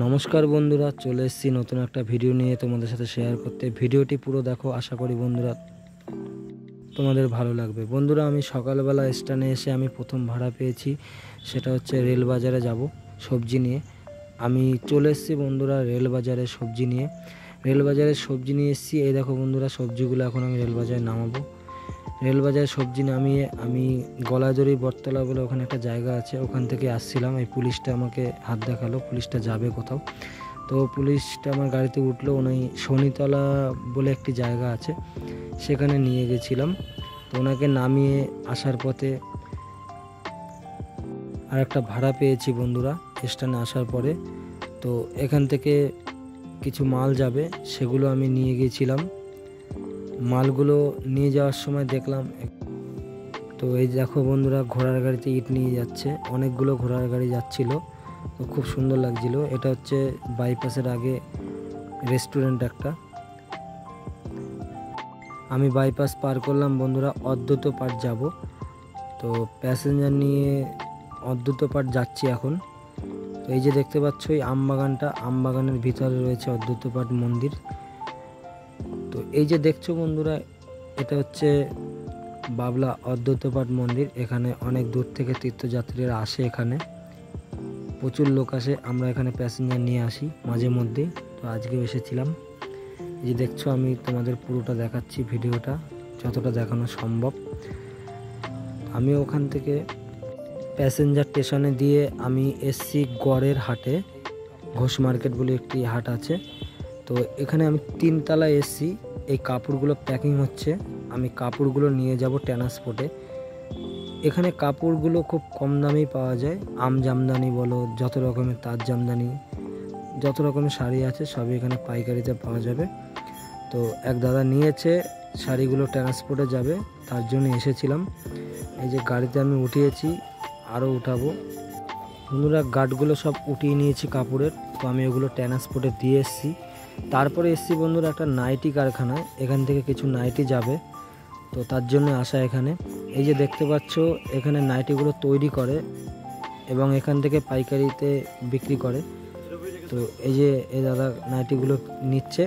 নমস্কার বন্ধুরা, চলে এসেছি নতুন একটা ভিডিও নিয়ে তোমাদের সাথে শেয়ার করতে। ভিডিওটি পুরো দেখো, আশা করি বন্ধুরা তোমাদের ভালো লাগবে। বন্ধুরা, আমি সকালবেলা স্ট্যান্ডে এসে আমি প্রথম ভাড়া পেয়েছি, সেটা হচ্ছে রেল বাজারে যাব সবজি নিয়ে। আমি চলে এসেছি বন্ধুরা রেল বাজারে সবজি নিয়ে। রেল বাজারে সবজি নিয়ে এসেছি, এই দেখো বন্ধুরা সবজিগুলো এখন আমি রেল বাজারে নামাবো। রেল বাজারে সবজি নামিয়ে আমি গলাদড়ি বটতলা বলে ওখানে একটা জায়গা আছে, ওখান থেকে আসছিলাম। এই পুলিশটা আমাকে হাত দেখালো, পুলিশটা যাবে কোথাও। তো পুলিশটা আমার গাড়িতে উঠলো, ওনাই শনিতলা বলে একটি জায়গা আছে, সেখানে নিয়ে গেছিলাম। তো ওনাকে নামিয়ে আসার পথে আর একটা ভাড়া পেয়েছি বন্ধুরা স্ট্যান্ডে আসার পরে। তো এখান থেকে কিছু মাল যাবে, সেগুলো আমি নিয়ে গিয়েছিলাম। মালগুলো নিয়ে যাওয়ার সময় দেখলাম, তো এই দেখো বন্ধুরা ঘোড়ার গাড়িতে ইট নিয়ে যাচ্ছে, অনেকগুলো ঘোড়ার গাড়ি যাচ্ছিল, তো খুব সুন্দর লাগছিল। এটা হচ্ছে বাইপাসের আগে রেস্টুরেন্ট একটা। আমি বাইপাস পার করলাম বন্ধুরা, অদ্বৈত পাঠ যাব। তো প্যাসেঞ্জার নিয়ে অদ্বৈত পাঠ যাচ্ছি এখন। তো এই যে দেখতে পাচ্ছ এই আমবাগানটা, আমবাগানের ভিতরে রয়েছে অদ্বৈত পাঠ মন্দির। তো এই যে দেখছো বন্ধুরা, এটা হচ্ছে বাবলা অদ্বৈত পাঠ মন্দির। এখানে অনেক দূর থেকে তীর্থযাত্রীরা আসে, এখানে প্রচুর লোক আসে। আমরা এখানে প্যাসেঞ্জার নিয়ে আসি মাঝে মধ্যেই, তো আজকেও এসেছিলাম। এই যে দেখছো, আমি তোমাদের পুরোটা দেখাচ্ছি, ভিডিওটা যতটা দেখানো সম্ভব। আমি ওখান থেকে প্যাসেঞ্জার স্টেশনে দিয়ে আমি এসছি গড়ের হাটে, ঘোষ মার্কেট বলে একটি হাট আছে। তো এখানে আমি 3 তলায় এসছি, এই কাপড়গুলো প্যাকিং হচ্ছে, আমি কাপড়গুলো নিয়ে যাব ট্রান্সপোর্টে। এখানে কাপড়গুলো খুব কম দামেই পাওয়া যায়, আম জামদানি বলো, যত রকমের তাঁত জামদানি, যত রকমের শাড়ি আছে সবই এখানে পাইকারিতে পাওয়া যাবে। তো এক দাদা নিয়েছে, শাড়িগুলো ট্রান্সপোর্টে যাবে, তার জন্য এসেছিলাম। এই যে গাড়িতে আমি উঠিয়েছি, আরও উঠাবো। বন্ধুরা গার্ডগুলো সব উঠিয়ে নিয়েছি কাপড়ের, তো আমি ওগুলো ট্রান্সপোর্টে দিয়ে এসেছি। তারপরে এসেছি বন্ধুরা একটা নাইটি কারখানায়, এখান থেকে কিছু নাইটি যাবে, তো তার জন্য আসা এখানে। এই যে দেখতে পাচ্ছ, এখানে নাইটিগুলো তৈরি করে এবং এখান থেকে পাইকারিতে বিক্রি করে। তো এই যে এই দাদা নাইটিগুলো নিচ্ছে,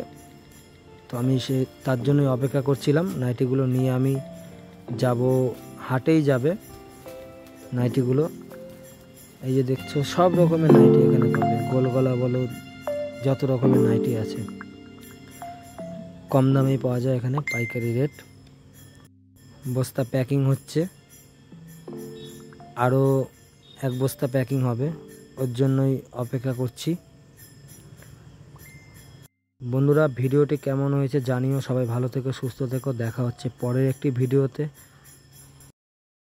তো আমি তার জন্যই অপেক্ষা করছিলাম। নাইটিগুলো নিয়ে আমি যাব, হাটেই যাবে নাইটিগুলো। এই যে দেখছো সব রকমের নাইটি এখানে পাবে, গোল গলা বলো, যত রকমের নাইটি আছে কম দামেই পাওয়া যায় এখানে, পাইকারি রেট। বস্তা প্যাকিং হচ্ছে, আরও 1 বস্তা প্যাকিং হবে, ওর জন্যই অপেক্ষা করছি। বন্ধুরা ভিডিওটি কেমন হয়েছে জানিও, সবাই ভালো থেকো, সুস্থ থেকো। দেখা হচ্ছে পরের একটি ভিডিওতে।